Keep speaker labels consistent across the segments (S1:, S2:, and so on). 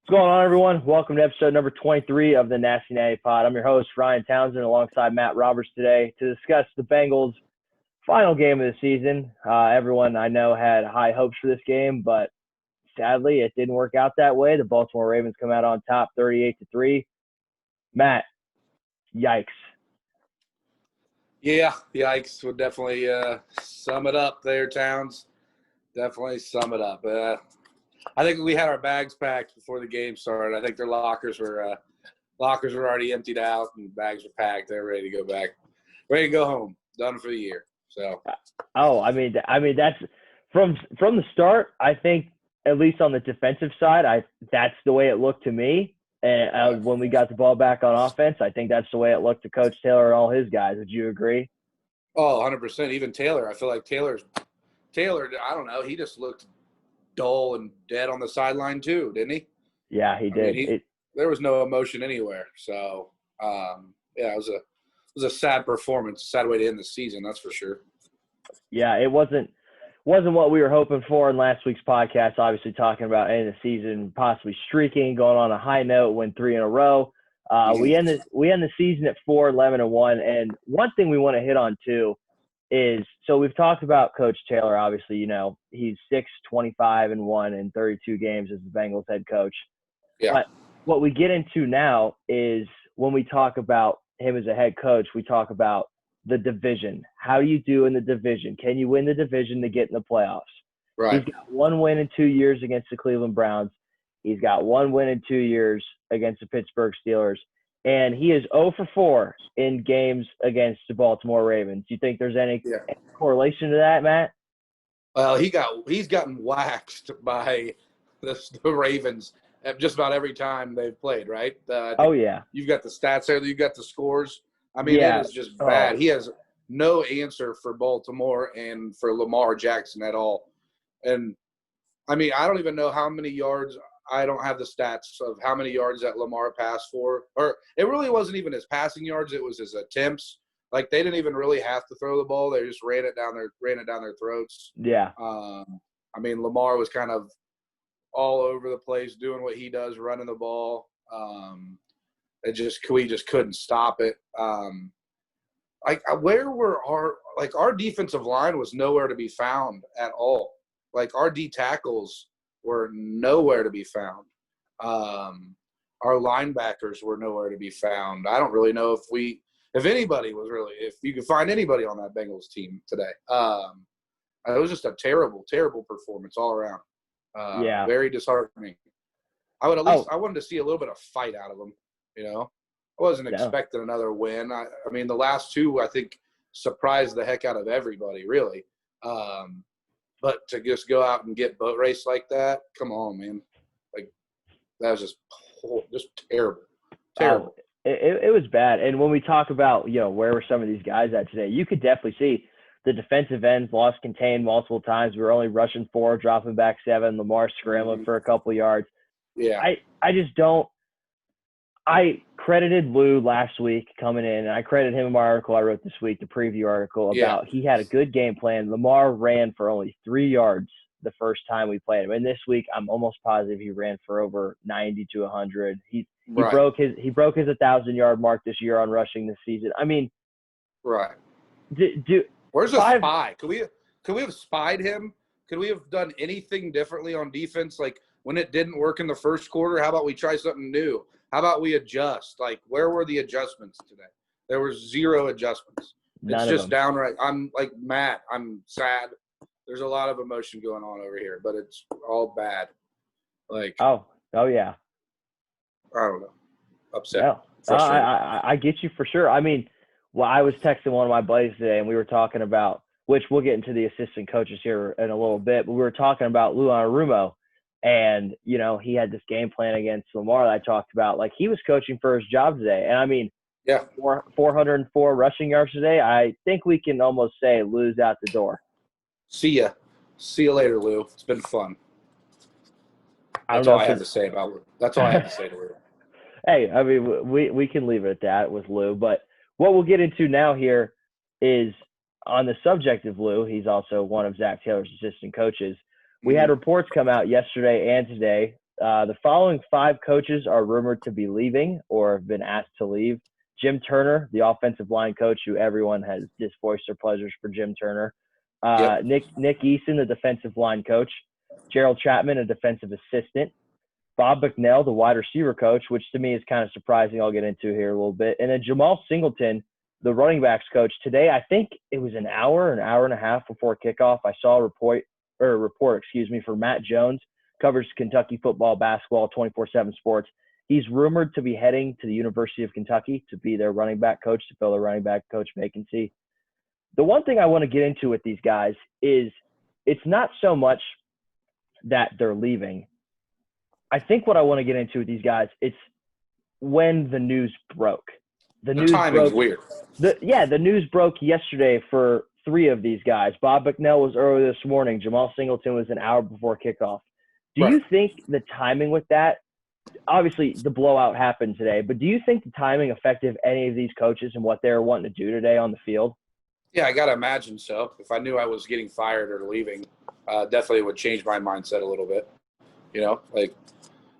S1: What's going on, everyone? Welcome to episode number 23 of the Nati Pod. I'm your host, Ryan Townsend, alongside Matt Roberts today to discuss the Bengals' final game of the season. Everyone I know had high hopes for this game, but sadly, it didn't work out that way. The Baltimore Ravens come out on top 38-3. Matt, yikes.
S2: Yeah, yikes would definitely sum it up there, Towns. Definitely sum it up. I think we had our bags packed before the game started. I think their lockers were already emptied out and bags were packed. They're ready to go back, ready to go home, done for the year. So.
S1: I mean that's from the start. I think at least on the defensive side, that's the way it looked to me. And when we got the ball back on offense, I think that's the way it looked to Coach Taylor and all his guys. Would you agree?
S2: Oh, 100%. Even Taylor. I feel like Taylor, I don't know, he just looked dull and dead on the sideline too, didn't he?
S1: Yeah, he did.
S2: There was no emotion anywhere. So, it was a sad performance, a sad way to end the season, that's for sure.
S1: Yeah, it wasn't what we were hoping for in last week's podcast. Obviously, talking about ending the season, possibly streaking, going on a high note, win 3 in a row. We end the season at 4-11-1, and one thing we want to hit on too is, so we've talked about Coach Taylor. Obviously, he's 6-25-1 in 32 games as the Bengals head coach.
S2: Yeah.
S1: But what we get into now is when we talk about him as a head coach, we talk about the division. How do you do in the division? Can you win the division to get in the playoffs?
S2: Right.
S1: He's got one win in 2 years against the Cleveland Browns. He's got one win in 2 years against the Pittsburgh Steelers. And he is 0 for 4 in games against the Baltimore Ravens. Do you think there's any correlation to that, Matt?
S2: Well, he's gotten waxed by the Ravens at just about every time they've played, right?
S1: Yeah.
S2: You've got the stats there. You've got the scores. I mean, It is just bad. He has no answer for Baltimore and for Lamar Jackson at all. And, I mean, I don't even know how many yards – I don't have the stats of how many yards that Lamar passed for. Or it really wasn't even his passing yards. It was his attempts. Like, they didn't even really have to throw the ball. They just ran it down their throats.
S1: Yeah.
S2: I mean, Lamar was kind of all over the place doing what he does, running the ball. We just couldn't stop it. Our defensive line was nowhere to be found at all. Like, our D tackles were nowhere to be found. Our linebackers were nowhere to be found. I don't really know if you could find anybody on that Bengals team today. It was just a terrible, terrible performance all around. Very disheartening. I wanted to see a little bit of fight out of them. I wasn't expecting another win. I mean, the last two, I think, surprised the heck out of everybody, really. But to just go out and get boat race like that, come on, man. Like, that was just terrible. Terrible.
S1: It was bad. And when we talk about, where were some of these guys at today, you could definitely see the defensive ends lost contained multiple times. We were only rushing 4, dropping back 7. Lamar scrambling for a couple yards.
S2: Yeah.
S1: I credited Lou last week coming in, and I credited him in my article I wrote this week, the preview article, about he had a good game plan. Lamar ran for only 3 yards the first time we played him. And this week, I'm almost positive he ran for over 90 to 100. He broke his 1,000-yard mark this year on rushing this season. I mean,
S2: right.
S1: Where's
S2: the spy? Could we have spied him? Could we have done anything differently on defense? Like, when it didn't work in the first quarter, how about we try something new? How about we adjust? Like, where were the adjustments today? There were 0 adjustments. It's just downright. I'm like Matt. I'm sad. There's a lot of emotion going on over here, but it's all bad. Like,
S1: oh yeah.
S2: I don't know. Upset.
S1: No. I get you for sure. I mean, I was texting one of my buddies today, and we were talking about, which we'll get into the assistant coaches here in a little bit, but we were talking about Lou Anarumo. And, he had this game plan against Lamar that I talked about. Like, he was coaching for his job today. And, I mean, 404 rushing yards today, I think we can almost say Lou's out the door.
S2: See ya. See you later, Lou. It's been fun. That's all I have to say about Lou. That's all I have to say to Lou.
S1: Hey, I mean, we can leave it at that with Lou. But what we'll get into now here is, on the subject of Lou, he's also one of Zach Taylor's assistant coaches. We had reports come out yesterday and today The following 5 coaches are rumored to be leaving or have been asked to leave. Jim Turner, the offensive line coach, who everyone has just voiced their pleasures for Jim Turner. Nick Eason, the defensive line coach. Gerald Chapman, a defensive assistant. Bob McNell, the wide receiver coach, which to me is kind of surprising. I'll get into here a little bit. And then Jamal Singleton, the running backs coach. Today, I think it was an hour and a half before kickoff, I saw a report for Matt Jones, covers Kentucky football, basketball, 24/7 sports. He's rumored to be heading to the University of Kentucky to be their running back coach, to fill their running back coach vacancy. The one thing I want to get into with these guys is it's not so much that they're leaving. I think what I want to get into with these guys, it's when the news broke.
S2: The timing's weird.
S1: The news broke yesterday for 3 of these guys. Bob McNell was early this morning. Jamal Singleton was an hour before kickoff. Do you think the timing with that, obviously the blowout happened today, but do you think the timing affected any of these coaches and what they were wanting to do today on the field?
S2: Yeah, I got to imagine so. If I knew I was getting fired or leaving, definitely would change my mindset a little bit.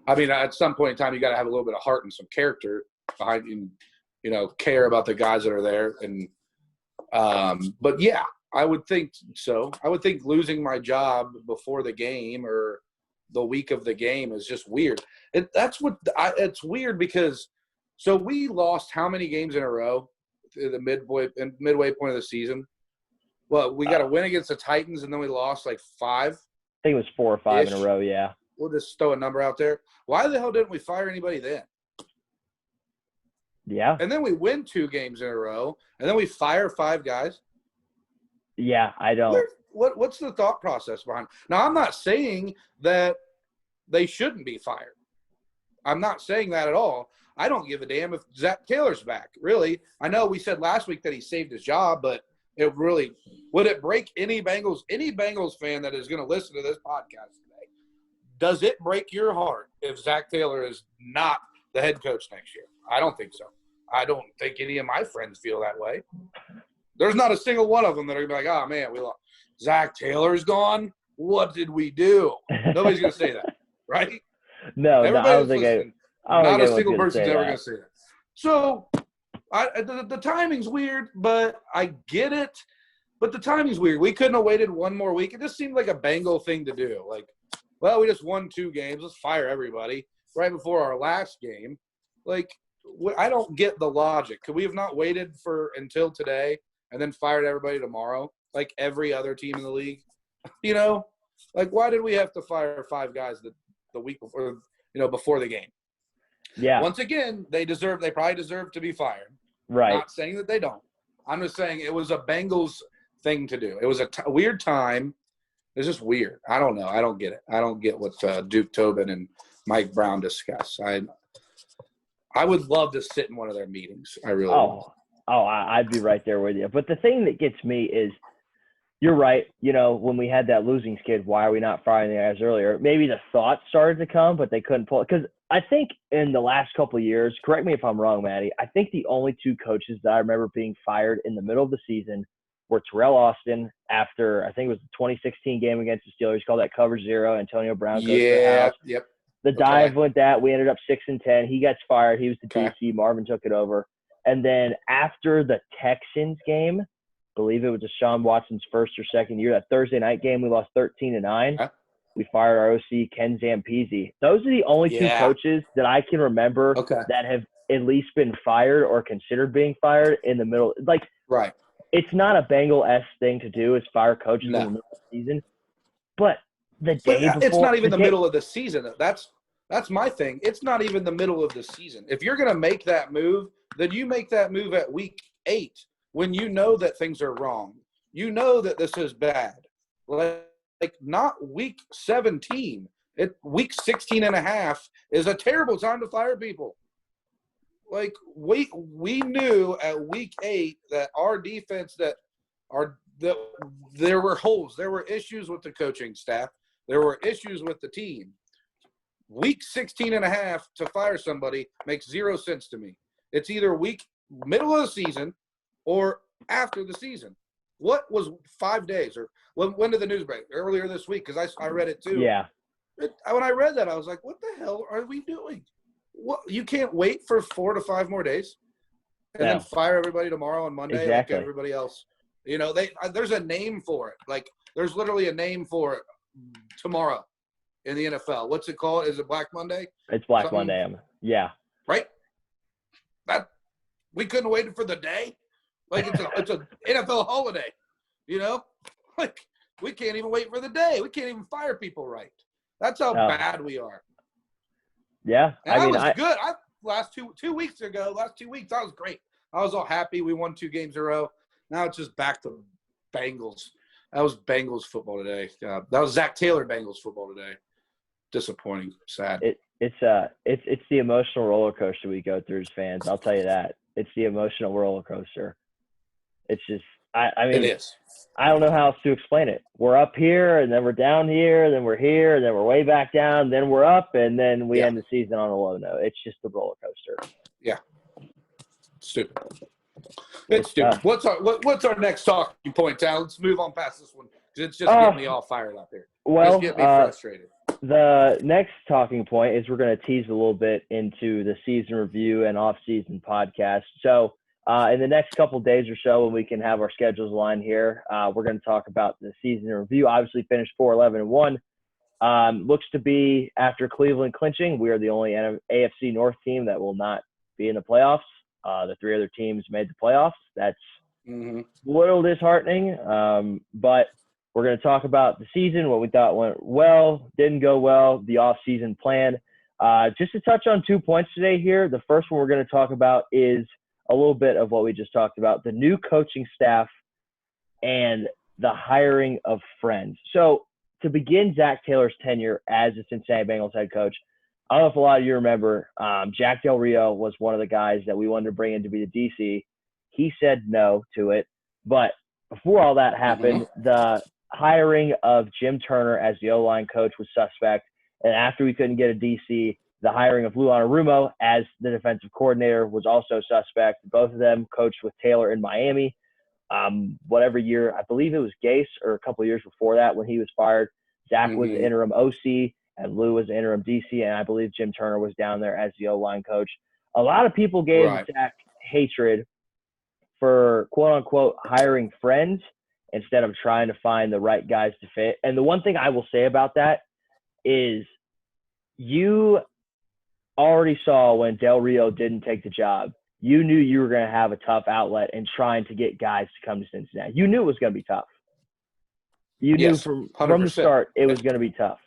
S2: At some point in time, you got to have a little bit of heart and some character behind you, care about the guys that are there. And, but yeah, I would think so. I would think losing my job before the game or the week of the game is just weird. It's weird because we lost how many games in a row at the midway point of the season? Well, we got a win against the Titans, and then we lost like 5.
S1: I think it was 4 or 5 in a row, yeah.
S2: We'll just throw a number out there. Why the hell didn't we fire anybody then?
S1: Yeah.
S2: And then we win 2 games in a row, and then we fire 5 guys.
S1: Yeah, I don't.
S2: What's the thought process behind? Now, I'm not saying that they shouldn't be fired. I'm not saying that at all. I don't give a damn if Zach Taylor's back, really. I know we said last week that he saved his job, but would it break any Bengals fan that is going to listen to this podcast today? Does it break your heart if Zach Taylor is not the head coach next year? I don't think so. I don't think any of my friends feel that way. There's not a single one of them that are going to be like, oh, man, we lost. Zach Taylor's gone? What did we do? Nobody's going to say that, right?
S1: No, I don't think
S2: not a single person's ever going to say that. So the timing's weird, but I get it. But the timing's weird. We couldn't have waited one more week. It just seemed like a Bengal thing to do. Like, well, we just won 2 games. Let's fire everybody right before our last game. Like, I don't get the logic. Could we have not waited until today and then fired everybody tomorrow, like every other team in the league? Like, why did we have to fire 5 guys the week before, before the game?
S1: Yeah.
S2: Once again, they probably deserve to be fired.
S1: Right.
S2: Not saying that they don't. I'm just saying it was a Bengals thing to do. It was a weird time. It's just weird. I don't know. I don't get it. I don't get what Duke Tobin and Mike Brown discuss. I would love to sit in one of their meetings. I really would.
S1: I'd be right there with you. But the thing that gets me is, you're right. When we had that losing skid, why are we not firing the guys earlier? Maybe the thought started to come, but they couldn't pull it. Because I think in the last couple of years, correct me if I'm wrong, Maddie, I think the only 2 coaches that I remember being fired in the middle of the season were Terrell Austin after, I think it was the 2016 game against the Steelers, called that cover 0. Antonio Brown goes to the house.
S2: Yep.
S1: The dive went that. We ended up 6-10. He gets fired. He was the DC. Marvin took it over. And then after the Texans game, I believe it was Deshaun Watson's first or second year, that Thursday night game, we lost 13-9.
S2: Huh?
S1: We fired our OC, Ken Zampese. Those are the only 2 coaches that I can remember that have at least been fired or considered being fired in the middle. Like,
S2: right.
S1: It's not a Bengal-esque thing to do, is fire coaches in the middle of the season. But the day before –
S2: it's not even the middle of the season. That's my thing. It's not even the middle of the season. If you're going to make that move, then you make that move at week 8 when you know that things are wrong. You know that this is bad. Like not week 17. Week 16 and a half is a terrible time to fire people. Like we knew at week 8 that our defense that there were holes. There were issues with the coaching staff. There were issues with the team. Week 16 and a half to fire somebody makes 0 sense to me. It's either middle of the season or after the season. What was 5 days or when did the news break? Earlier this week, because I read it too.
S1: Yeah.
S2: When I read that, I was like, what the hell are we doing? What, you can't wait for 4 to 5 more days and then fire everybody tomorrow and Monday like everybody else. You know, there's a name for it. Like, there's literally a name for it tomorrow in the NFL. What's it called? Is it Black Monday?
S1: It's Black Monday. Yeah.
S2: Right? That we couldn't wait for the day. Like, it's a NFL holiday, you know? Like, we can't even wait for the day. We can't even fire people right. That's how bad we are.
S1: Yeah.
S2: And I was good. Last 2 weeks, I was great. I was all happy. We won 2 games in a row. Now it's just back to Bengals. That was Bengals football today. That was Zach Taylor Bengals football today. Disappointing. Sad.
S1: It's the emotional roller coaster we go through as fans. I'll tell you that. It's the emotional roller coaster. It's just I mean,
S2: it is.
S1: I don't know how else to explain it. We're up here, and then we're down here, then we're here, and then we're way back down, then we're up, and then we end the season on a low note. It's just the roller coaster.
S2: Yeah. Stupid. It's stupid. What's our next talking point, Tal? Let's move on past this one because it's just getting me all fired up here.
S1: Well,
S2: it's getting me frustrated.
S1: The next talking point is we're going to tease a little bit into the season review and off-season podcast. So in the next couple of days or so, when we can have our schedules aligned here, we're going to talk about the season review. Obviously, finished 4-11-1. Looks to be, after Cleveland clinching, we are the only AFC North team that will not be in the playoffs. The 3 other teams made the playoffs. That's a little disheartening, but we're going to talk about the season, what we thought went well, didn't go well, the off-season plan. Just to touch on 2 points today here, the first one we're going to talk about is a little bit of what we just talked about, the new coaching staff and the hiring of friends. So to begin Zach Taylor's tenure as the Cincinnati Bengals head coach, I don't know if a lot of you remember, Jack Del Rio was one of the guys that we wanted to bring in to be the DC. He said no to it. But before all that happened, the hiring of Jim Turner as the O-line coach was suspect. And after we couldn't get a DC, the hiring of Lou Anarumo as the defensive coordinator was also suspect. Both of them coached with Taylor in Miami. Whatever year, I believe it was Gase or a couple of years before that when he was fired. Zach was the interim OC and Lou was the interim DC, and I believe Jim Turner was down there as the O-line coach. A lot of people gave Zach hatred for, quote-unquote, hiring friends instead of trying to find the right guys to fit. And the one thing I will say about that is you already saw when Del Rio didn't take the job, you knew you were going to have a tough outlet in trying to get guys to come to Cincinnati. You knew it was going to be tough. You knew from the start it was going to be tough.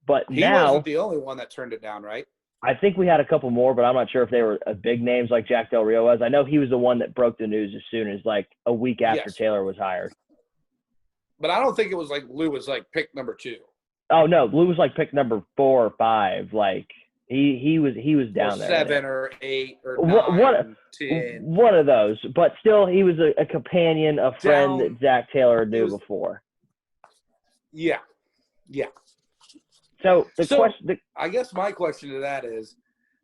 S1: But
S2: he wasn't the only one that turned it down, right?
S1: I think we had a couple more, but I'm not sure if they were big names like Jack Del Rio was. I know he was the one that broke the news as soon as like a week after Taylor was hired.
S2: But I don't think it was like Lou was like pick number 2.
S1: Oh no, Lou was like pick number 4 or 5. Like he was down there.
S2: 7 or 8 or 9, 10.
S1: One of those. But still, he was a companion, a friend that Zach Taylor knew before.
S2: Yeah.
S1: So question.
S2: I guess my question to that is,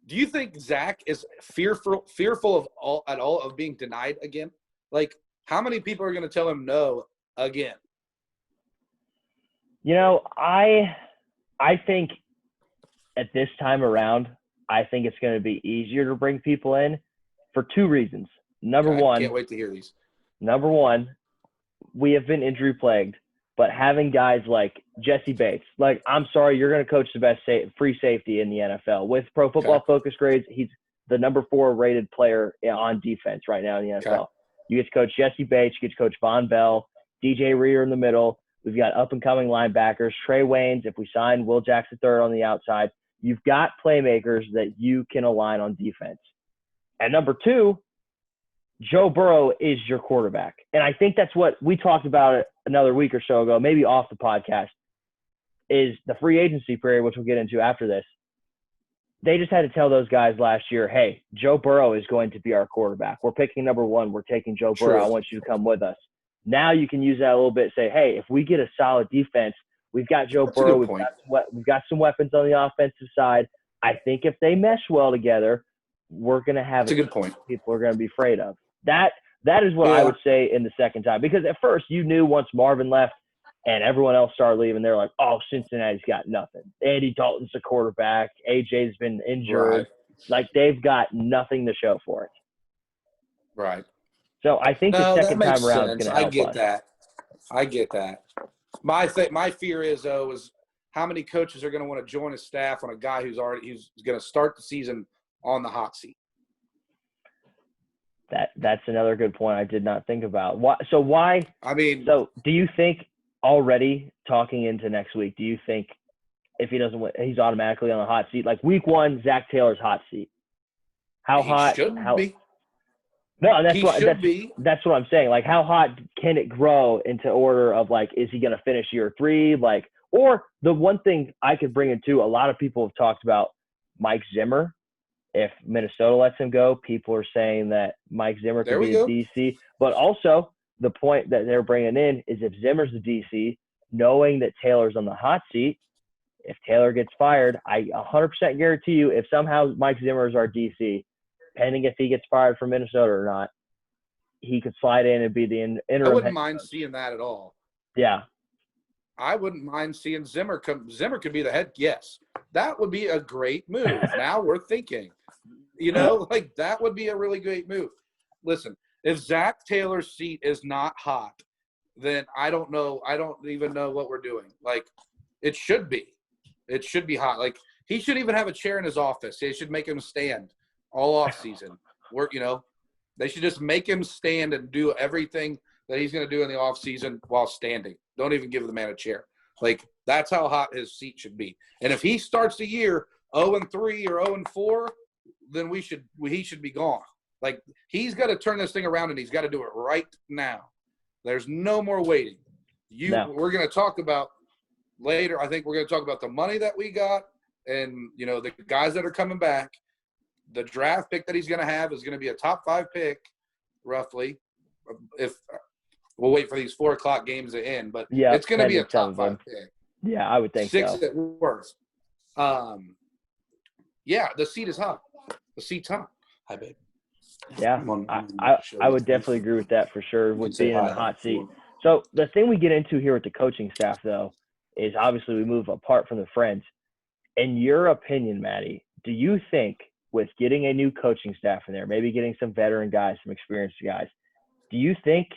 S2: do you think Zach is fearful of all of being denied again? Like, how many people are going to tell him no again?
S1: You know, I think at this time around, I think it's going to be easier to bring people in for 2 reasons. Number one,
S2: can't wait to hear these.
S1: Number one, we have been injury plagued, but having guys like Jesse Bates, like, I'm sorry, you're going to coach the best free safety in the NFL. With Pro Football Focus grades, he's the number 4 rated player on defense right now in the NFL. You get to coach Jesse Bates, you get to coach Von Bell, DJ Reader in the middle. We've got up-and-coming linebackers, Trey Waynes, if we sign Will Jackson III on the outside. You've got playmakers that you can align on defense. And number 2, Joe Burrow is your quarterback. And I think that's what we talked about another week or so ago, maybe off the podcast, is the free agency period, which we'll get into after this. They just had to tell those guys last year, hey, Joe Burrow is going to be our quarterback. We're picking number 1. We're taking Joe Burrow. I want you to come with us. Now you can use that a little bit. Say, hey, if we get a solid defense, we've got Joe Burrow. We've got some weapons on the offensive side. I think if they mesh well together, we're going to have
S2: a good point.
S1: People are going to be afraid of. That is what I would say in the second time. Because at first you knew once Marvin left, and everyone else started leaving. They're like, oh, Cincinnati's got nothing. Andy Dalton's the quarterback. AJ's been injured.
S2: Right.
S1: Like, they've got nothing to show for it.
S2: Right.
S1: So I think the
S2: No, that
S1: second
S2: makes
S1: time around is
S2: sense.
S1: going to
S2: I
S1: help
S2: get
S1: us.
S2: that. I get that. My fear is, though, is how many coaches are going to want to join a staff on a guy who's going to start the season on the hot seat.
S1: That's another good point I did not think about. Why?
S2: I mean,
S1: so do you think already talking into next week, do you think if he doesn't win, he's automatically on the hot seat? Like week 1, Zach Taylor's hot seat. How
S2: he
S1: hot?
S2: should be.
S1: No,
S2: He should be.
S1: That's what I'm saying. Like, how hot can it grow into order of, like, is he going to finish year 3? Like, or the one thing I could bring into, a lot of people have talked about Mike Zimmer. If Minnesota lets him go, people are saying that Mike Zimmer could be a DC. But also, the point that they're bringing in is if Zimmer's the DC, knowing that Taylor's on the hot seat, if Taylor gets fired, I 100% guarantee you if somehow Mike Zimmer is our DC, pending if he gets fired from Minnesota or not, he could slide in and be the interim.
S2: I wouldn't mind seeing that at all.
S1: Yeah.
S2: I wouldn't mind seeing Zimmer come. Zimmer could be the head. Yes. That would be a great move. Now we're thinking, like that would be a really great move. Listen, if Zach Taylor's seat is not hot, then I don't know. I don't even know what we're doing. Like it should be. It should be hot. Like he should even have a chair in his office. They should make him stand all off season. They should just make him stand and do everything that he's going to do in the off season while standing. Don't even give the man a chair. Like that's how hot his seat should be. And if he starts the year 0-3 or 0-4, then he should be gone. Like he's got to turn this thing around and he's got to do it right now. There's no more waiting. We're going to talk about later. I think we're going to talk about the money that we got and the guys that are coming back. The draft pick that he's going to have is going to be a top 5 pick, roughly. If we'll wait for these 4:00 games to end, but it's going to be a top 5 pick.
S1: Yeah, I would think
S2: 6
S1: so.
S2: at worst. The seat is hot. The seat's hot. Hi, babe.
S1: Yeah, I would definitely agree with that for sure. With being in the hot seat. So the thing we get into here with the coaching staff, though, is obviously we move apart from the friends. In your opinion, Maddie, do you think with getting a new coaching staff in there, maybe getting some veteran guys, some experienced guys, do you think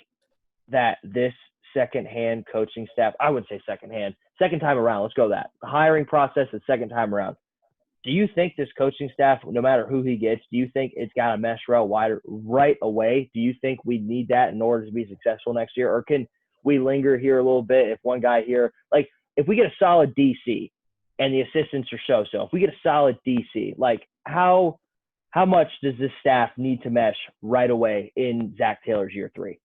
S1: that this second-hand coaching staff, I wouldn't say second-hand, second time around, let's go that, the hiring process is second time around, do you think this coaching staff, no matter who he gets, do you think it's got to mesh right away? Do you think we need that in order to be successful next year? Or can we linger here a little bit if one guy here, like if we get a solid DC and the assistants are so-so, if we get a solid DC, like how much does this staff need to mesh right away in Zach Taylor's year 3?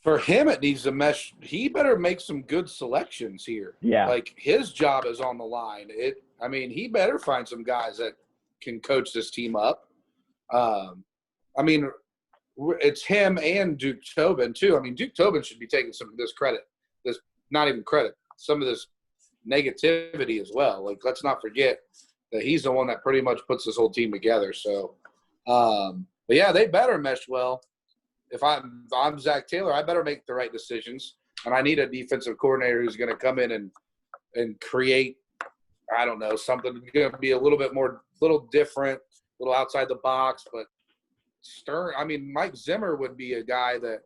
S2: For him, it needs to mesh. He better make some good selections here.
S1: Yeah.
S2: Like, his job is on the line. He better find some guys that can coach this team up. It's him and Duke Tobin, too. I mean, Duke Tobin should be taking some of this credit. Not even credit. Some of this negativity as well. Like, let's not forget that he's the one that pretty much puts this whole team together. So, but yeah, they better mesh well. If I'm Zach Taylor, I better make the right decisions, and I need a defensive coordinator who's going to come in and create, I don't know, something going to be a little different, a little outside the box. But Stern, Mike Zimmer would be a guy that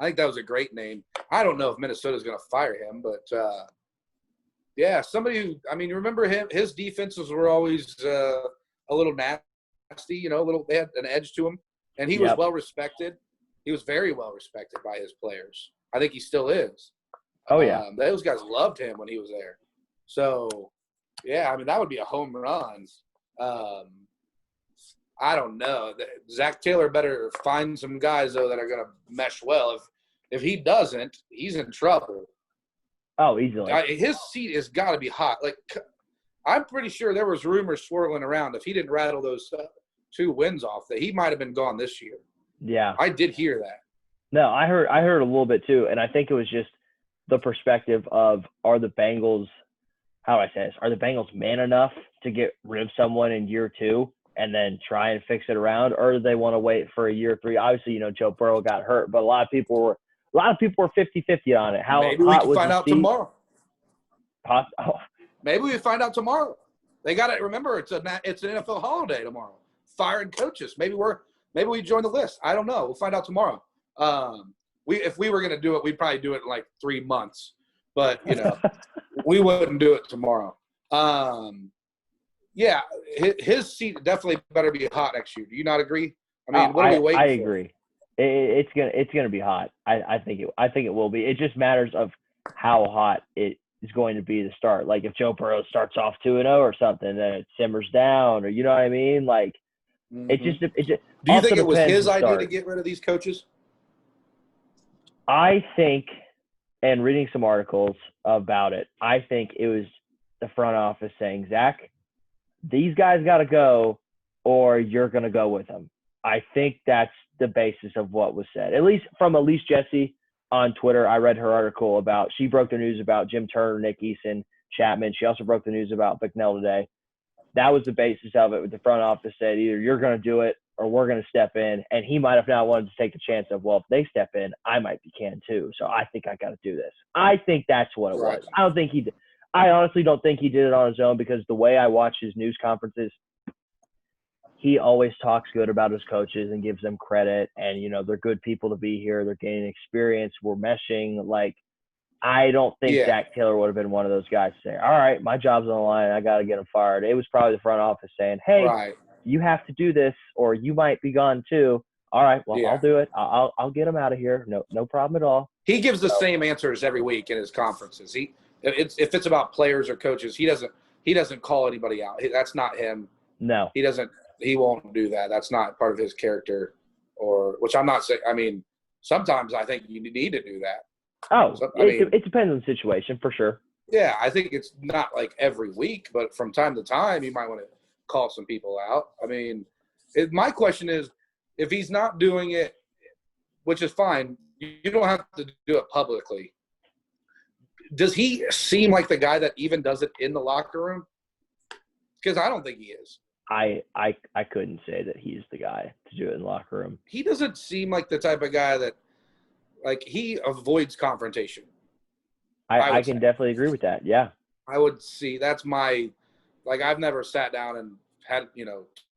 S2: I think that was a great name. I don't know if Minnesota's going to fire him, but somebody who, remember him? His defenses were always a little nasty, they had an edge to them. And he was well respected. He was very well respected by his players. I think he still is.
S1: Oh, yeah.
S2: Those guys loved him when he was there. So, that would be a home run. I don't know. Zach Taylor better find some guys, though, that are going to mesh well. If he doesn't, he's in trouble.
S1: Oh, easily.
S2: His seat has got to be hot. Like, I'm pretty sure there was rumors swirling around if he didn't rattle those 2 wins off that he might have been gone this year.
S1: Yeah.
S2: I did hear that.
S1: No, I heard a little bit too, and I think it was just the perspective of are the Bengals man enough to get rid of someone in year 2 and then try and fix it around, or do they want to wait for a year 3? Obviously, Joe Burrow got hurt, but a lot of people lot of people were 50-50 on it. How
S2: maybe we
S1: hot
S2: can
S1: was
S2: find
S1: the
S2: out
S1: seat?
S2: tomorrow.
S1: Oh,
S2: Maybe we find out tomorrow. They got to remember it's an NFL holiday tomorrow. Firing coaches. Maybe we join the list. I don't know. We'll find out tomorrow. If we were going to do it, we'd probably do it in like 3 months. But we wouldn't do it tomorrow. Yeah, his seat definitely better be hot next year. Do you not agree? I mean, what are we waiting for?
S1: I agree. It's gonna be hot. I think it will be. It just matters of how hot it is going to be to start. Like if Joe Burrow starts off 2-0 or something, then it simmers down, or you know what I mean? Like it just.
S2: Do you think it was his idea
S1: start.
S2: to get rid of these coaches?
S1: I think, and reading some articles about it, I think it was the front office saying, Zach, these guys got to go, or you're going to go with them. I think that's the basis of what was said. At least from Elise Jesse on Twitter, I read her article about, she broke the news about Jim Turner, Nick Eason, Chapman. She also broke the news about Bicknell today. That was the basis of it. With the front office said, either you're going to do it or we're going to step in. And he might have not wanted to take the chance of, well, if they step in, I might be can too. So I think I got to do this. I think that's what it was. I honestly don't think he did it on his own, because the way I watch his news conferences, he always talks good about his coaches and gives them credit. And, they're good people to be here. They're gaining experience. We're meshing. Like, I don't think Zach Taylor would have been one of those guys to say, all right, my job's on the line. I got to get him fired. It was probably the front office saying, hey, you have to do this or you might be gone too. All right, well, I'll do it. I'll get him out of here. No problem at all.
S2: He gives the same answers every week in his conferences. If it's about players or coaches, he doesn't call anybody out. That's not him.
S1: No.
S2: He won't do that. That's not part of his character, which I'm not saying. I mean, sometimes I think you need to do that.
S1: Oh, it depends on the situation for sure.
S2: Yeah, I think it's not like every week, but from time to time, you might want to call some people out. I mean, my question is, if he's not doing it, which is fine, you don't have to do it publicly. Does he seem like the guy that even does it in the locker room? Because I don't think he is.
S1: I couldn't say that he's the guy to do it in the locker room.
S2: He doesn't seem like the type of guy that, like, he avoids confrontation.
S1: I can definitely agree with that. Yeah.
S2: I would see. That's my, like, I've never sat down and had,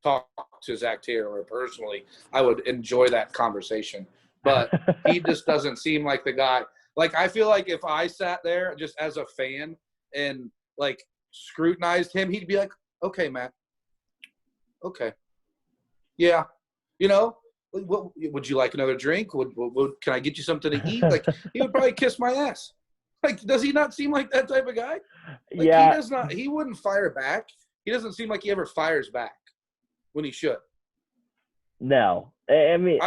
S2: talked to Zach Taylor personally. I would enjoy that conversation. But he just doesn't seem like the guy. Like, I feel like if I sat there just as a fan and, like, scrutinized him, he'd be like, okay, Matt. Okay. Yeah. What, would you like another drink? Can I get you something to eat? Like, he would probably kiss my ass. Like, does he not seem like that type of guy? Like,
S1: yeah.
S2: He wouldn't fire back. He doesn't seem like he ever fires back when he should.
S1: No. I mean,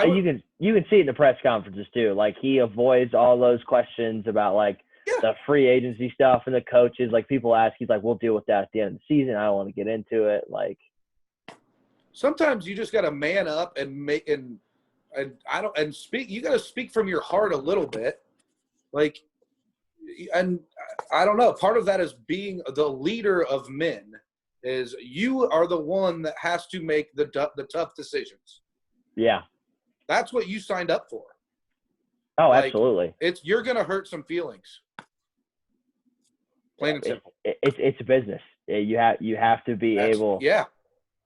S1: you can see it in the press conferences too. Like, he avoids all those questions about, like, the free agency stuff and the coaches. Like, people ask, he's like, we'll deal with that at the end of the season. I don't want to get into it. Like,
S2: sometimes you just got to man up and speak. You got to speak from your heart a little bit. Like, and I don't know. Part of that is being the leader of men. Is you are the one that has to make the tough decisions.
S1: Yeah,
S2: that's what you signed up for.
S1: Oh, like, absolutely.
S2: You're going to hurt some feelings. Plain and simple.
S1: It's a business. You have to be able.
S2: Yeah.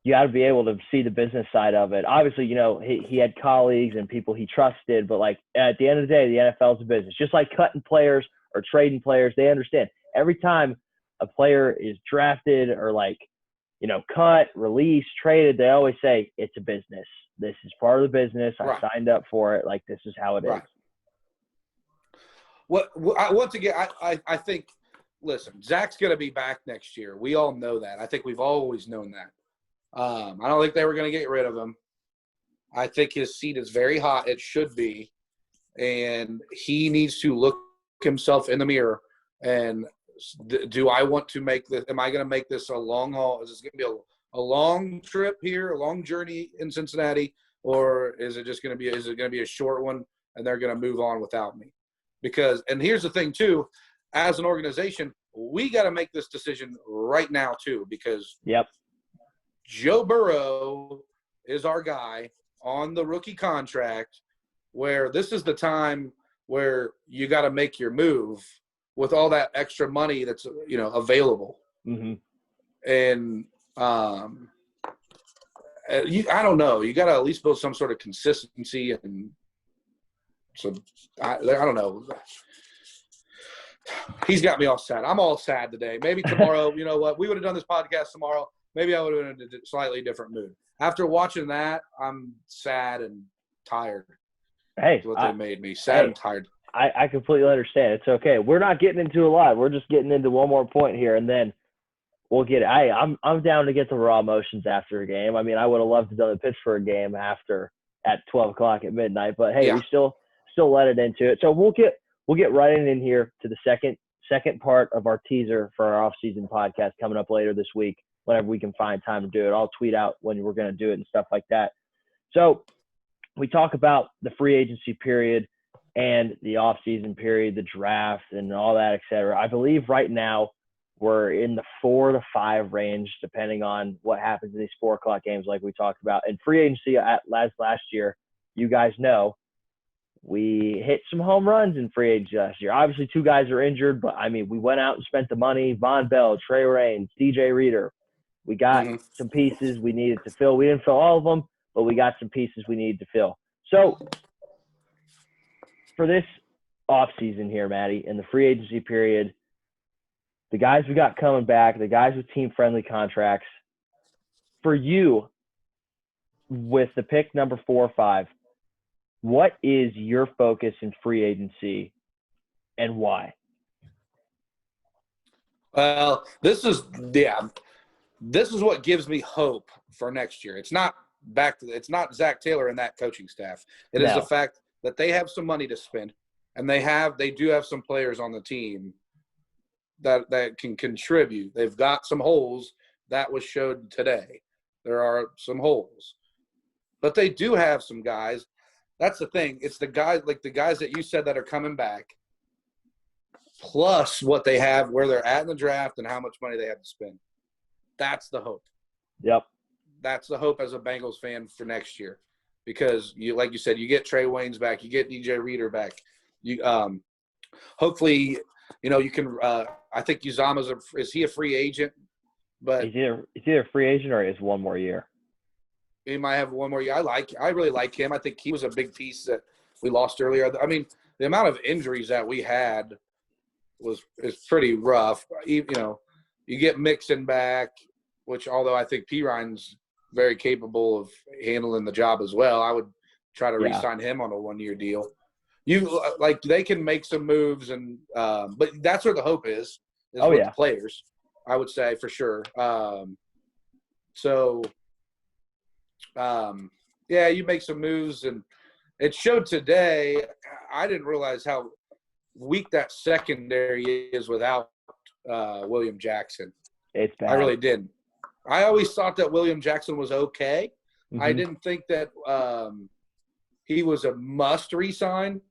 S1: You got to be able to see the business side of it. Obviously, he had colleagues and people he trusted, but, like, at the end of the day, the NFL is a business. Just like cutting players or trading players, they understand every time a player is drafted or, like, cut, released, traded, they always say it's a business. This is part of the business. I signed up for it. Like, this is how it is.
S2: Once again, I think, listen, Zach's going to be back next year. We all know that. I think we've always known that. I don't think they were going to get rid of him. I think his seat is very hot. It should be. And he needs to look himself in the mirror and do I want to make this? Am I going to make this a long haul? Is this going to be a long trip here, a long journey in Cincinnati, or is it going to be a short one and they're going to move on without me? Because, and here's the thing too, as an organization, we got to make this decision right now too, because Joe Burrow is our guy on the rookie contract, where this is the time where you got to make your move with all that extra money that's, available.
S1: Mm-hmm.
S2: And I don't know. You got to at least build some sort of consistency. And so I don't know. He's got me all sad. I'm all sad today. Maybe tomorrow, you know what? We would have done this podcast tomorrow. Maybe I would have been in a slightly different mood. After watching that, I'm sad and tired.
S1: Hey,
S2: that's what they made me. Sad and tired.
S1: I completely understand. It's okay. We're not getting into a lot. We're just getting into one more point here, and then we'll get it. I'm down to get the raw emotions after a game. I mean, I would have loved to have done the Pittsburgh game after at 12 o'clock at midnight, but hey, we still let it into it. So we'll get right in here to the second part of our teaser for our off-season podcast coming up later this week, whenever we can find time to do it. I'll tweet out when we're going to do it and stuff like that. So we talk about the free agency period and the off-season period, the draft and all that, et cetera. I believe right now we're in the 4 to 5 range, depending on what happens in these 4 o'clock games like we talked about. And free agency last year, you guys know, we hit some home runs in free agency last year. Obviously, 2 guys are injured, but, I mean, we went out and spent the money. Von Bell, Trey Raines, DJ Reader. We got some pieces we needed to fill. We didn't fill all of them, but we got some pieces we needed to fill. So for this offseason here, Matty, in the free agency period, the guys we got coming back, the guys with team-friendly contracts, for you, with the pick number 4 or 5, what is your focus in free agency and why?
S2: Well, this is what gives me hope for next year. It's not Zach Taylor and that coaching staff. It is the fact that they have some money to spend, and they do have some players on the team that can contribute. They've got some holes that was showed today. There are some holes, but they do have some guys. That's the thing. It's the guys that you said that are coming back, plus what they have, where they're at in the draft, and how much money they have to spend. That's the hope.
S1: Yep.
S2: That's the hope as a Bengals fan for next year, because like you said, you get Trey Waynes back, you get DJ Reader back. You hopefully, you can. I think Uzama's is he a free agent? But
S1: he's either a free agent or he has one more year.
S2: He might have one more year. I really like him. I think he was a big piece that we lost earlier. I mean, the amount of injuries that we had is pretty rough. You get Mixon back, which although I think Ryan's very capable of handling the job as well, I would try to re-sign him on a 1-year deal. They can make some moves, and but that's where the hope is with the players, I would say, for sure. You make some moves, and it showed today. I didn't realize how weak that secondary is without William Jackson.
S1: It's bad.
S2: I really didn't. I always thought that William Jackson was okay. Mm-hmm. I didn't think that he was a must re-sign.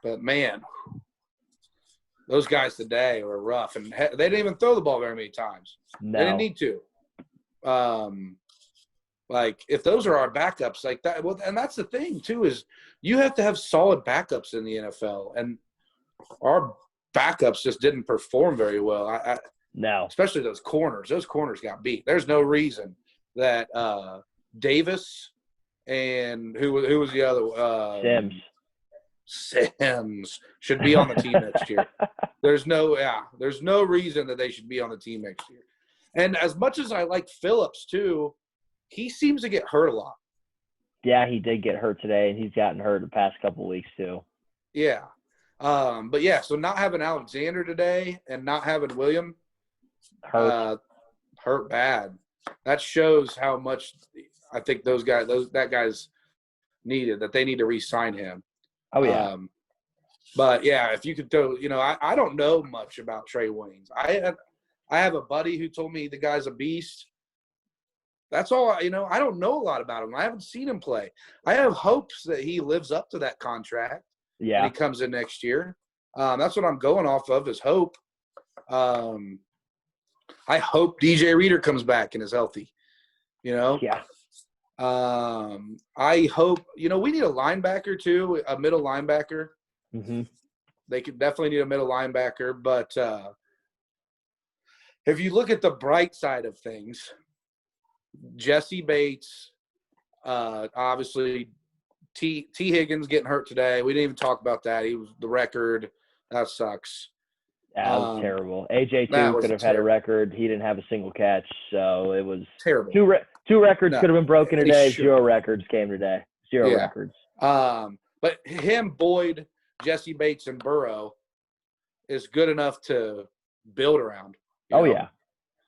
S2: But, man, those guys today were rough. And they didn't even throw the ball very many times.
S1: No.
S2: They didn't need to. If those are our backups like that, well, and that's the thing too, is you have to have solid backups in the NFL, and our backups just didn't perform very well.
S1: No,
S2: especially those corners. Those corners got beat. There's no reason that Davis and who was the other Sims should be on the team next year. There's no reason that they should be on the team next year. And as much as I like Phillips too, he seems to get hurt a lot.
S1: Yeah, he did get hurt today, and he's gotten hurt the past couple of weeks too.
S2: Yeah. So not having Alexander today and not having William hurt bad. That shows how much I think that guy's needed, that they need to re-sign him.
S1: Oh, yeah.
S2: But, yeah, if you could throw – I don't know much about Trey Waynes. I have a buddy who told me the guy's a beast. That's all. I don't know a lot about him. I haven't seen him play. I have hopes that he lives up to that contract.
S1: Yeah.
S2: When he comes in next year. That's what I'm going off of, is hope. I hope DJ Reader comes back and is healthy.
S1: Yeah.
S2: I hope – we need a linebacker too, a middle linebacker.
S1: Mm-hmm.
S2: They could definitely need a middle linebacker, but if you look at the bright side of things, Jesse Bates, obviously T. Higgins getting hurt today. We didn't even talk about that. He was the record. That sucks.
S1: That was terrible. AJ
S2: that
S1: too
S2: was
S1: could have had a record. He didn't have a single catch, so it was
S2: terrible.
S1: Two records could have been broken today.
S2: Should.
S1: 0 records came today. 0 records.
S2: But him, Boyd, Jesse Bates, and Burrow is good enough to build around.
S1: Oh, yeah.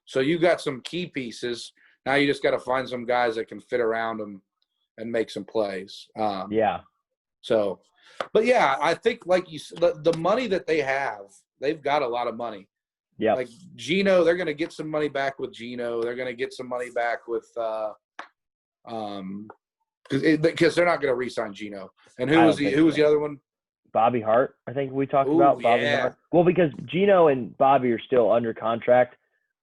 S2: So you got some key pieces. Now you just got to find some guys that can fit around them and make some plays.
S1: Yeah.
S2: So, but yeah, I think like you said, the money that they have, they've got a lot of money.
S1: Yeah.
S2: Like Geno, they're going to get some money back with Geno. They're going to get some money back with because they're not going to re-sign Geno. And who was the other one?
S1: Bobby Hart, I think we talked about. Bobby Hart. Well, because Geno and Bobby are still under contract,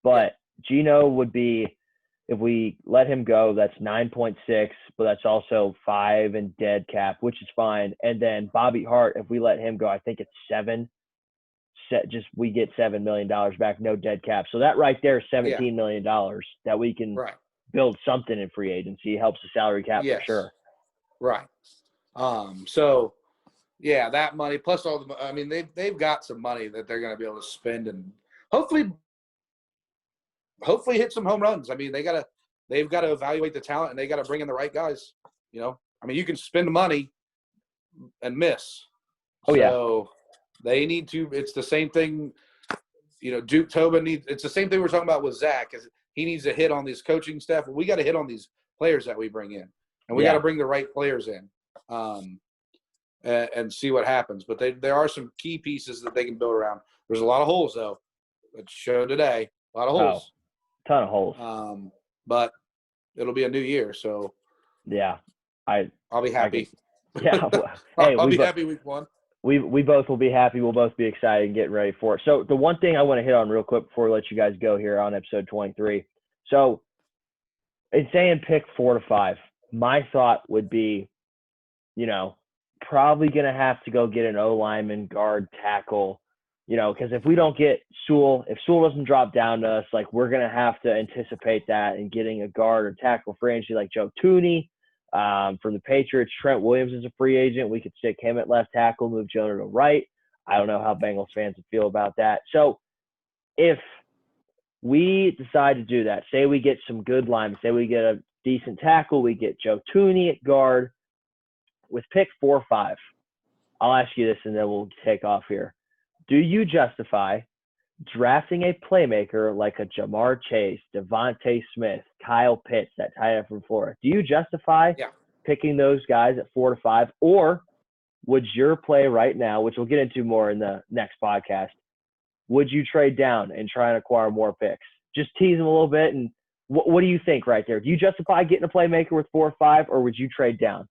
S1: but Geno would be, if we let him go, that's 9.6, but that's also 5 in dead cap, which is fine. And then Bobby Hart, if we let him go, I think it's 7. We get $7 million back, no dead cap. So that right there is $17 million that we can build something in free agency. Helps the salary cap for sure.
S2: Right. So yeah, that money plus all the. I mean, they've got some money that they're going to be able to spend and hopefully hit some home runs. I mean, they've got to evaluate the talent and they got to bring in the right guys. I mean, you can spend money and miss.
S1: Oh yeah.
S2: So they need to. It's the same thing. Duke Tobin needs. It's the same thing we're talking about with Zach. Is he needs to hit on these coaching staff. We got to hit on these players that we bring in, and we got to bring the right players in, and see what happens. But there are some key pieces that they can build around. There's a lot of holes though. It showed today. A lot of holes.
S1: Ton of holes.
S2: But it'll be a new year, so
S1: yeah,
S2: I'll be happy.
S1: I'll
S2: be happy week 1.
S1: We both will be happy. We'll both be excited and getting ready for it. So the one thing I want to hit on real quick before we let you guys go here on episode 23. So in saying pick 4 to 5, my thought would be, probably going to have to go get an O lineman, guard, tackle, because if we don't get Sewell, if Sewell doesn't drop down to us, like we're going to have to anticipate that and getting a guard or tackle free agency like Joe Tooney. From the Patriots, Trent Williams is a free agent. We could stick him at left tackle, move Jonah to right. I don't know how Bengals fans would feel about that. So if we decide to do that, say we get some good linemen, say we get a decent tackle, we get Joe Tooney at guard with pick 4 or 5. I'll ask you this and then we'll take off here. Do you justify drafting a playmaker like a Jamar Chase, Devontae Smith, Kyle Pitts, that tight end from Florida? Do you justify picking those guys at 4 to 5? Or would your play right now, which we'll get into more in the next podcast, would you trade down and try and acquire more picks? Just tease them a little bit. And what do you think right there? Do you justify getting a playmaker with 4 or 5, or would you trade down?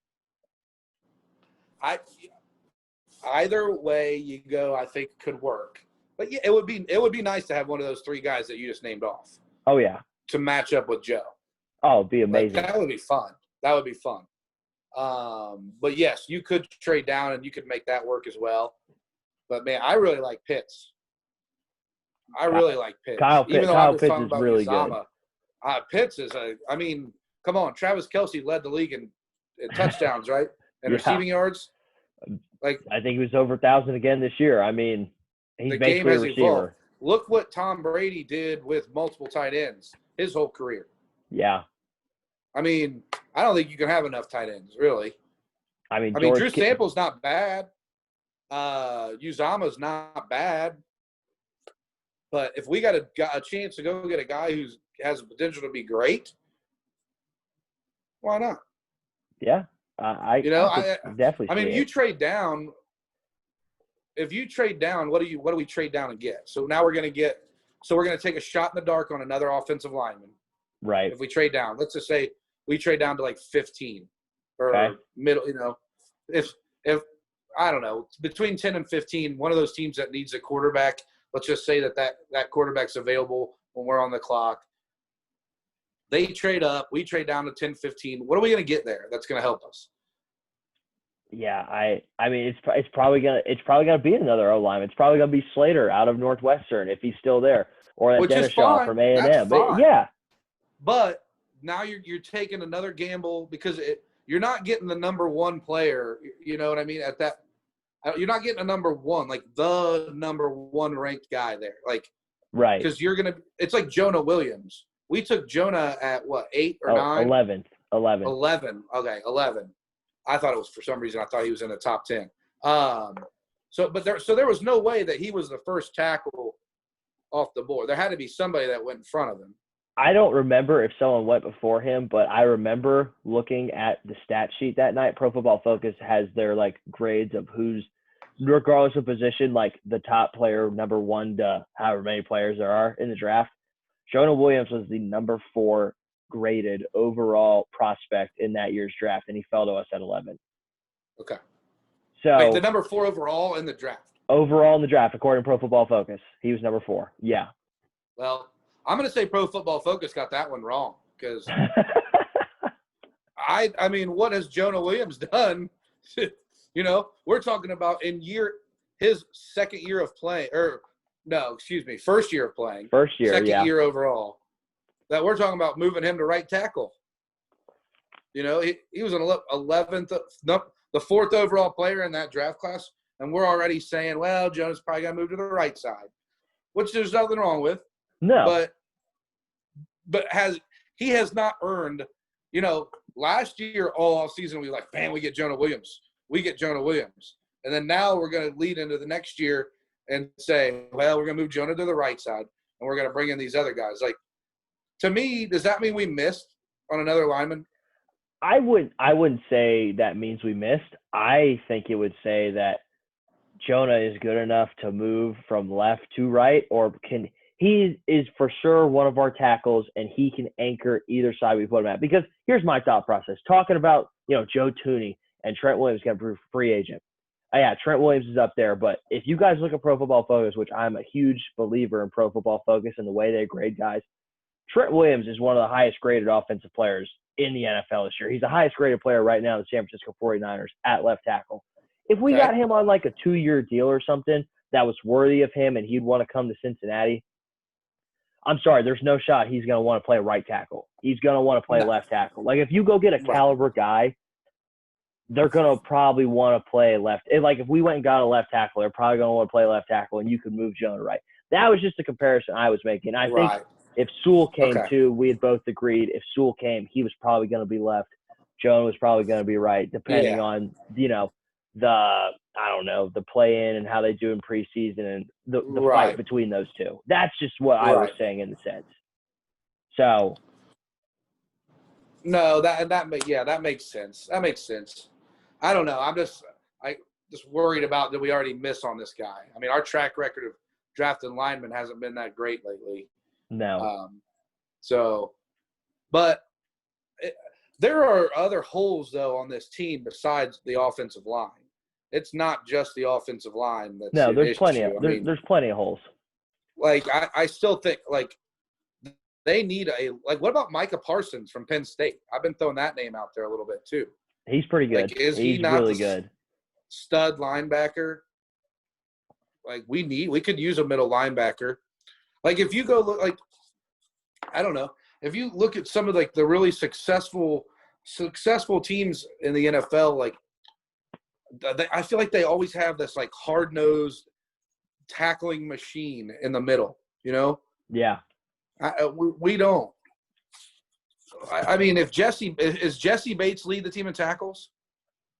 S2: Either way you go, I think could work. But yeah, it would be nice to have one of those 3 guys that you just named off.
S1: Oh yeah.
S2: To match up with Joe.
S1: Oh, it'd be amazing.
S2: That would be fun. But yes, you could trade down and you could make that work as well. But man, I really like Pitts.
S1: Kyle Pitts is really
S2: Uzama, good. Pitts is come on, Travis Kelce led the league in touchdowns, right? And receiving yards.
S1: I think he was over 1,000 again this year. I mean, he's basically a receiver. Evolved.
S2: Look what Tom Brady did with multiple tight ends his whole career.
S1: Yeah.
S2: I mean, I don't think you can have enough tight ends, really.
S1: I mean,
S2: Drew Sample's not bad. Uzama's not bad. But if we got a chance to go get a guy who has the potential to be great, why not?
S1: Yeah. I definitely.
S2: I mean, you trade down. If you trade down, what do we trade down and get? So now we're going to take a shot in the dark on another offensive lineman.
S1: Right.
S2: If we trade down, let's just say we trade down to like 15 or middle, if I don't know, between 10 and 15, one of those teams that needs a quarterback, let's just say that quarterback's available when we're on the clock. They trade up, we trade down to 10, 15. What are we going to get there that's going to help us?
S1: Yeah, I mean it's probably gonna be another O line. It's probably gonna be Slater out of Northwestern if he's still there, or that
S2: which is
S1: Denishaw
S2: fine.
S1: from A&M.
S2: That's
S1: But
S2: fine.
S1: yeah,
S2: But now you're taking another gamble because you're not getting the number one player. You know what I mean? At that, you're not getting a number one, like the number one ranked guy there. Like,
S1: right.
S2: because it's like Jonah Williams. We took Jonah at what, 8 or 9?
S1: 11th.
S2: 11. Okay, 11. I thought it was, for some reason, I thought he was in the top 10. So there was no way that he was the first tackle off the board. There had to be somebody that went in front of him.
S1: I don't remember if someone went before him, but I remember looking at the stat sheet that night. Pro Football Focus has their like grades of who's, regardless of position, like the top player, number 1 to however many players there are in the draft. Jonah Williams was the number 4 graded overall prospect in that year's draft, and he fell to us at 11.
S2: Okay.
S1: So
S2: Wait, the number 4 overall in the draft.
S1: Overall in the draft, according to Pro Football Focus, he was number 4. Yeah.
S2: Well, I'm going to say Pro Football Focus got that one wrong because I mean, what has Jonah Williams done? You know, we're talking about his second year of playing, or no, excuse me, first year of playing.
S1: First year,
S2: second year overall. That we're talking about moving him to right tackle. You know, he was an 11th, the 4th overall player in that draft class, and we're already saying, well, Jonah's probably got to move to the right side, which there's nothing wrong with.
S1: No.
S2: But he has not earned, you know, last year all season we were like, man, we get Jonah Williams. And then now we're going to lead into the next year and say, well, we're going to move Jonah to the right side, and we're going to bring in these other guys. Like, to me, does that mean we missed on another lineman?
S1: I wouldn't say that means we missed. I think it would say that Jonah is good enough to move from left to right, or he is for sure one of our tackles, and he can anchor either side we put him at. Because here's my thought process. Talking about, you know, Joe Tooney and Trent Williams got a free agent. Yeah, Trent Williams is up there. But if you guys look at Pro Football Focus, which I'm a huge believer in Pro Football Focus and the way they grade guys, Trent Williams is one of the highest graded offensive players in the NFL this year. He's the highest graded player right now in the San Francisco 49ers at left tackle. If we got him on like a 2-year deal or something that was worthy of him and he'd want to come to Cincinnati, I'm sorry, there's no shot he's going to want to play right tackle. He's going to want to play left tackle. Like, if you go get a caliber guy, they're going to probably want to play left. Like, if we went and got a left tackle, they're probably going to want to play left tackle, and you could move Jonah right. That was just a comparison I was making. I think if Sewell came too, we had both agreed if Sewell came, he was probably going to be left. Jonah was probably going to be right, depending on, you know, the play-in and how they do in preseason and the fight between those two. That's just what I was saying in the sense. So.
S2: No, that makes sense. That makes sense. I don't know. I'm just worried about that we already miss on this guy. I mean, our track record of drafting linemen hasn't been that great lately.
S1: No.
S2: There are other holes, though, on this team besides the offensive line. It's not just the offensive line that's an
S1: there's
S2: issue.
S1: There's plenty of holes.
S2: Like, I still think, like, they need what about Micah Parsons from Penn State? I've been throwing that name out there a little bit, too.
S1: He's pretty good.
S2: Like, he's not really good. Stud linebacker. Like, we could use a middle linebacker. Like, if you go look, like, I don't know. If you look at some of, like, the really successful teams in the NFL, like, I feel like they always have this, like, hard-nosed tackling machine in the middle, you know?
S1: Yeah.
S2: We don't. I mean, is Jesse Bates lead the team in tackles?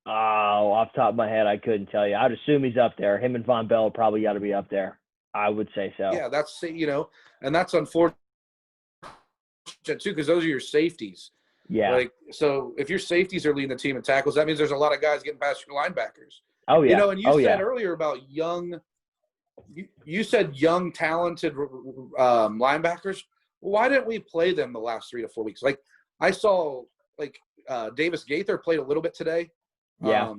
S1: Oh, off the top of my head, I couldn't tell you. I'd assume he's up there. Him and Von Bell probably got to be up there. I would say so.
S2: Yeah, that's, you know, and that's unfortunate too, because those are your safeties.
S1: Yeah.
S2: Like, so if your safeties are leading the team in tackles, that means there's a lot of guys getting past your linebackers.
S1: Oh yeah.
S2: You know, and you said earlier about young. You said young, talented linebackers. Why didn't we play them the last 3 to 4 weeks? Like, I saw, like, Davis Gaither played a little bit today.
S1: Yeah.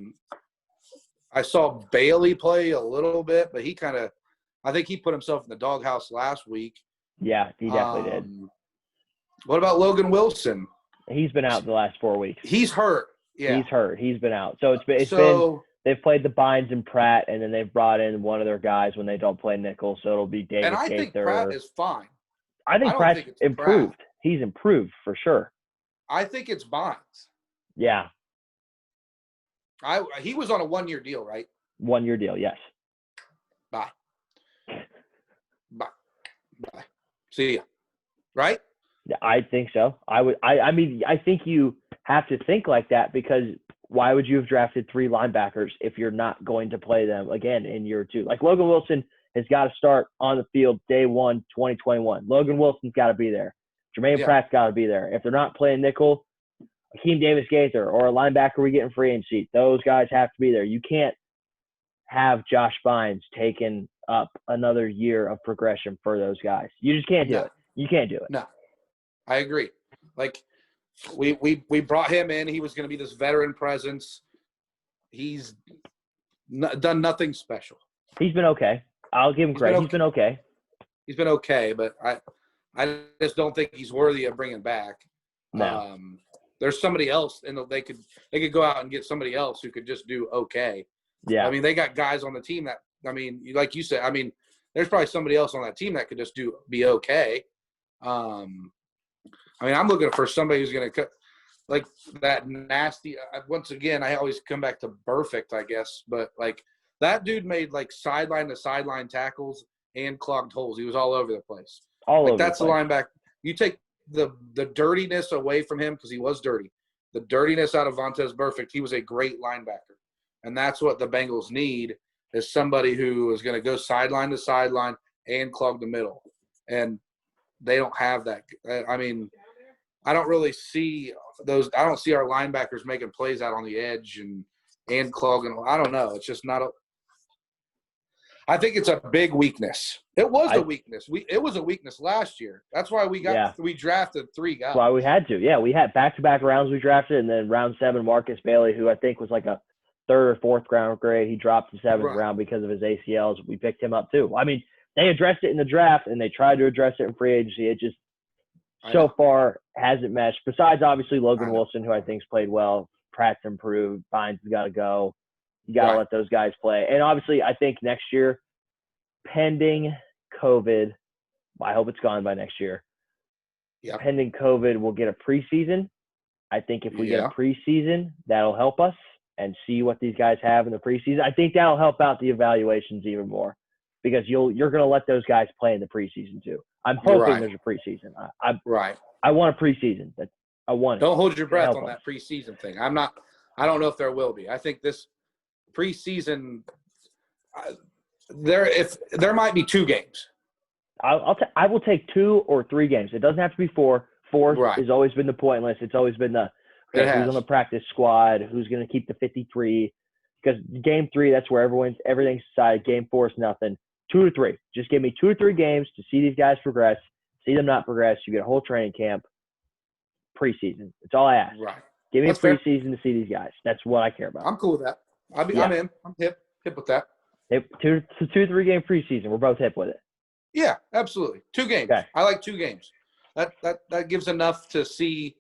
S2: I saw Bailey play a little bit, but I think he put himself in the doghouse last week.
S1: Yeah, he definitely did.
S2: What about Logan Wilson?
S1: He's been out the last 4 weeks.
S2: He's hurt. Yeah.
S1: He's hurt. He's been out. So it's
S2: So
S1: been they've played the Bynes and Pratt, and then they've brought in one of their guys when they don't play nickel. So it'll be Davis
S2: and I think
S1: Gaither.
S2: Pratt is fine.
S1: I think
S2: don't
S1: Pratt's
S2: think it's
S1: improved.
S2: Pratt.
S1: He's improved for sure.
S2: I think it's Bynes.
S1: Yeah.
S2: He was on a 1-year deal, right?
S1: 1-year deal, yes.
S2: Bye. See ya. Right?
S1: Yeah, I think so. I mean, I think you have to think like that because why would you have drafted 3 linebackers if you're not going to play them again in year 2? Like Logan Wilson has got to start on the field day 1, 2021. Logan Wilson's got to be there. Jermaine Pratt's got to be there. If they're not playing nickel, Hakeem Davis Gaither or a linebacker we get in free agency, those guys have to be there. You can't have Josh Bynes taking up another year of progression for those guys. You just can't do it. You can't do it.
S2: No, I agree. Like we brought him in. He was going to be this veteran presence. He's done nothing special.
S1: He's been okay. I'll give him credit. He's been okay.
S2: He's been okay, but I just don't think he's worthy of bringing back.
S1: No.
S2: There's somebody else, and they could go out and get somebody else who could just do okay.
S1: Yeah.
S2: I mean, they got guys on the team that, I mean, like you said, I mean, there's probably somebody else on that team that could just be okay. I mean, I'm looking for somebody who's going to cut like that nasty. Once again, I always come back to Perfect, I guess, but like that dude made like sideline to sideline tackles and clogged holes. He was all over the place. That's the linebacker. You take the dirtiness away from him because he was dirty. The dirtiness out of Vontaze Burfict, he was a great linebacker. And that's what the Bengals need is somebody who is going to go sideline to sideline and clog the middle. And they don't have that. I mean, I don't really see those. I don't see our linebackers making plays out on the edge and clogging. I don't know. It's just not I think it's a big weakness. It was a weakness. It was a weakness last year. That's why we drafted 3 guys.
S1: That's why we had to. Yeah, we had back-to-back rounds we drafted, and then round 7, Marcus Bailey, who I think was like a 3rd or 4th round grade. He dropped to 7th round because of his ACLs. We picked him up too. I mean, they addressed it in the draft, and they tried to address it in free agency. It just so far hasn't meshed. Besides, obviously, Logan Wilson, who I think's played well. Pratt's improved. Bynes has got to go. You got to let those guys play. And obviously, I think next year, pending COVID, I hope it's gone by next year.
S2: Yeah.
S1: Pending COVID, we'll get a preseason. I think if we get a preseason, that'll help us and see what these guys have in the preseason. I think that'll help out the evaluations even more because you're going to let those guys play in the preseason too. I'm hoping there's a preseason. I want a preseason. I want it.
S2: Don't hold your breath on that preseason thing. I don't know if there will be. I think this preseason there might be 2 games.
S1: I will take 2 or 3 games. It doesn't have to be 4. 4 has always been the pointless. It's always been who's on the practice squad, who's going to keep the 53. Because game 3, that's where everything's decided. Game 4 is nothing. 2 or 3. Just give me 2 or 3 games to see these guys progress. See them not progress. You get a whole training camp. Preseason. That's all I ask.
S2: Right.
S1: Give me a preseason to see these guys. That's what I care about.
S2: I'm cool with that. I'm in. I'm hip with that.
S1: 2-3 game preseason. We're both hip with it.
S2: Yeah, absolutely. 2 games. Okay. I like 2 games. That gives enough to see.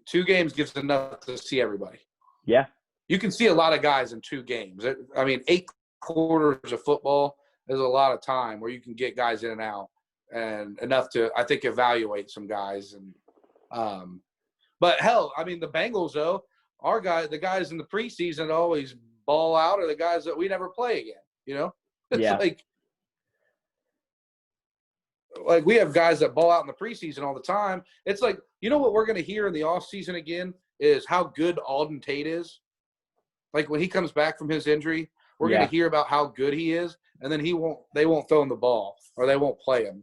S2: 2 games gives enough to see everybody.
S1: Yeah.
S2: You can see a lot of guys in 2 games. I mean, 8 quarters of football is a lot of time where you can get guys in and out and enough to, I think, evaluate some guys. And but hell, I mean, the Bengals though, the guys in the preseason always ball out are the guys that we never play again. You know, it's like we have guys that ball out in the preseason all the time. It's like, you know what we're going to hear in the offseason again is how good Alden Tate is. Like when he comes back from his injury, we're going to hear about how good he is, and then they won't throw him the ball or they won't play him.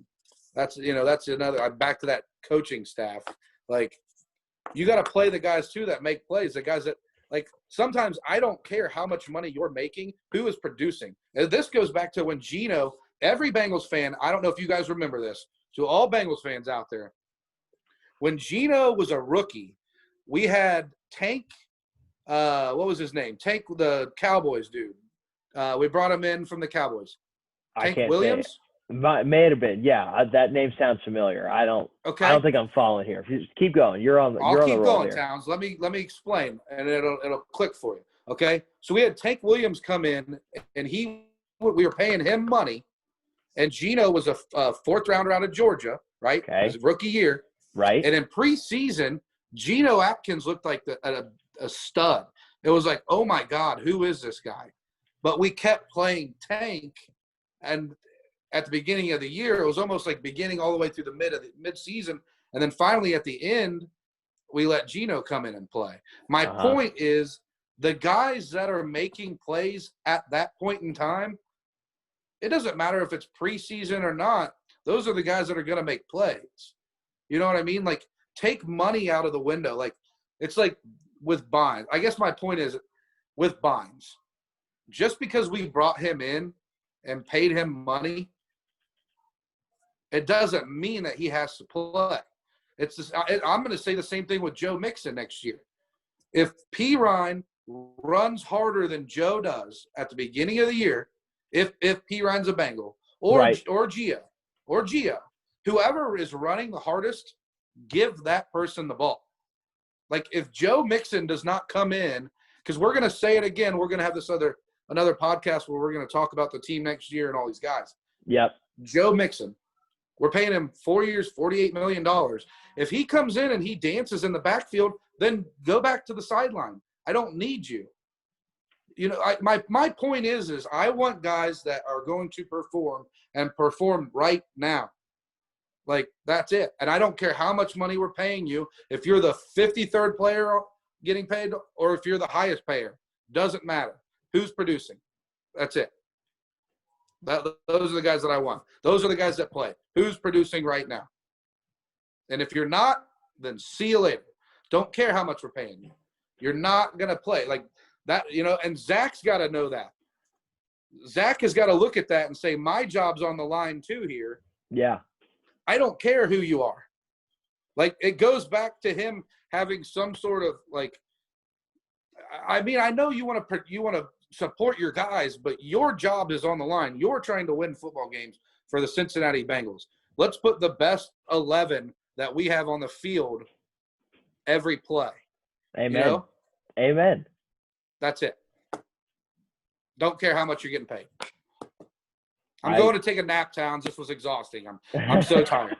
S2: That's another, back to that coaching staff. Like you got to play the guys too that make plays, the guys that, like, sometimes I don't care how much money you're making, who is producing. And this goes back to when Geno, every Bengals fan, I don't know if you guys remember this, to all Bengals fans out there, when Geno was a rookie, we had Tank, what was his name? Tank, the Cowboys dude. We brought him in from the Cowboys. Tank Williams?
S1: May have been. Yeah, that name sounds familiar. I don't think I'm following here. Just keep going. You're on the roll
S2: going,
S1: here.
S2: Towns. Let me explain, and it'll click for you. Okay, so we had Tank Williams come in, and we were paying him money, and Geno was a fourth rounder out of Georgia, right?
S1: Okay.
S2: His rookie year,
S1: right?
S2: And in preseason, Geno Atkins looked like a stud. It was like, oh my God, who is this guy? But we kept playing Tank, and at the beginning of the year, it was almost like beginning all the way through the mid-season, and then finally at the end, we let Geno come in and play. My point is, the guys that are making plays at that point in time, it doesn't matter if it's preseason or not. Those are the guys that are going to make plays. You know what I mean? Like, take money out of the window. Like, it's like with Bynes. I guess my point is, with Bynes, just because we brought him in and paid him money, it doesn't mean that he has to play. It's just, I'm going to say the same thing with Joe Mixon next year. If Pirine runs harder than Joe does at the beginning of the year, if Pirine's a Bengal, or Gia, whoever is running the hardest, give that person the ball. Like, if Joe Mixon does not come in, because we're going to say it again, we're going to have this another podcast where we're going to talk about the team next year and all these guys.
S1: Yep.
S2: Joe Mixon, we're paying him 4 years, $48 million. If he comes in and he dances in the backfield, then go back to the sideline. I don't need you. You know, my point is I want guys that are going to perform and perform right now. Like, that's it. And I don't care how much money we're paying you. If you're the 53rd player getting paid or if you're the highest payer, doesn't matter. Who's producing? That's it. Those are the guys that I want. Those are the guys that play. Who's producing right now? And if you're not, then see you later. Don't care how much we're paying you. You're not going to play like that, you know, and Zach's got to know that. Zach has got to look at that and say, my job's on the line too here.
S1: Yeah.
S2: I don't care who you are. Like, it goes back to him having some sort of, like, I mean, I know you want to support your guys, but your job is on the line. You're trying to win football games for the Cincinnati Bengals. Let's put the best 11 that we have on the field every play.
S1: Amen.
S2: You know?
S1: Amen.
S2: That's it. Don't care how much you're getting paid. I'm going to take a nap, Towns. This was exhausting. I'm so tired.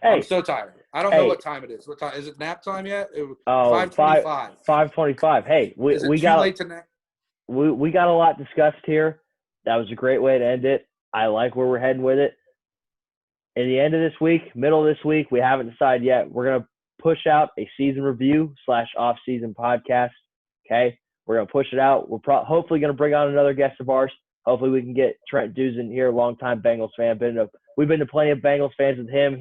S2: I'm so tired. I don't know what time it is. What time is it? Nap time yet? 5:25.
S1: 5:25. Hey, we got
S2: too late to nap?
S1: We got a lot discussed here. That was a great way to end it. I like where we're heading with it. In the end of this week, middle of this week, we haven't decided yet. We're going to push out a season review / off-season podcast. Okay, we're going to push it out. We're hopefully going to bring on another guest of ours. Hopefully we can get Trent Dusen here, longtime Bengals fan. We've been to plenty of Bengals fans with him.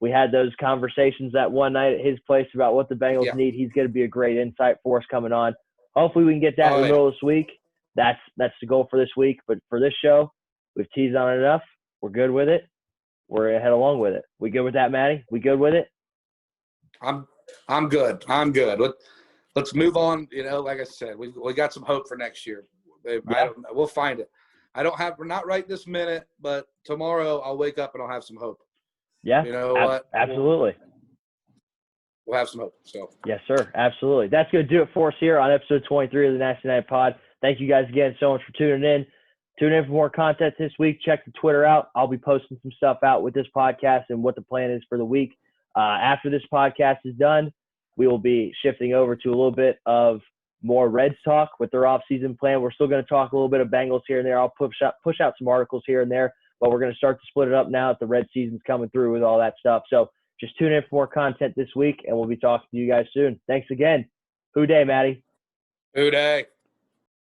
S1: We had those conversations that one night at his place about what the Bengals need. He's going to be a great insight for us coming on. Hopefully we can get that in the middle of this week. That's the goal for this week. But for this show, we've teased on it enough. We're good with it. We're going to head along with it. We good with that, Matty? We good with it?
S2: I'm good. Let's move on. You know, like I said, we got some hope for next year. We'll find it. We're not right this minute, but tomorrow I'll wake up and I'll have some hope.
S1: Yeah.
S2: You know what?
S1: Absolutely.
S2: We'll have some hope. So.
S1: Yes, sir. Absolutely. That's going to do it for us here on episode 23 of the Nati Night Pod. Thank you guys again so much for tuning in. Tune in for more content this week. Check the Twitter out. I'll be posting some stuff out with this podcast and what the plan is for the week. After this podcast is done, we will be shifting over to a little bit of more Reds talk with their off-season plan. We're still going to talk a little bit of Bengals here and there. I'll push out some articles here and there, but we're going to start to split it up now that the Red season's coming through with all that stuff. So just tune in for more content this week, and we'll be talking to you guys soon. Thanks again. Who day, Matty?
S2: Who day.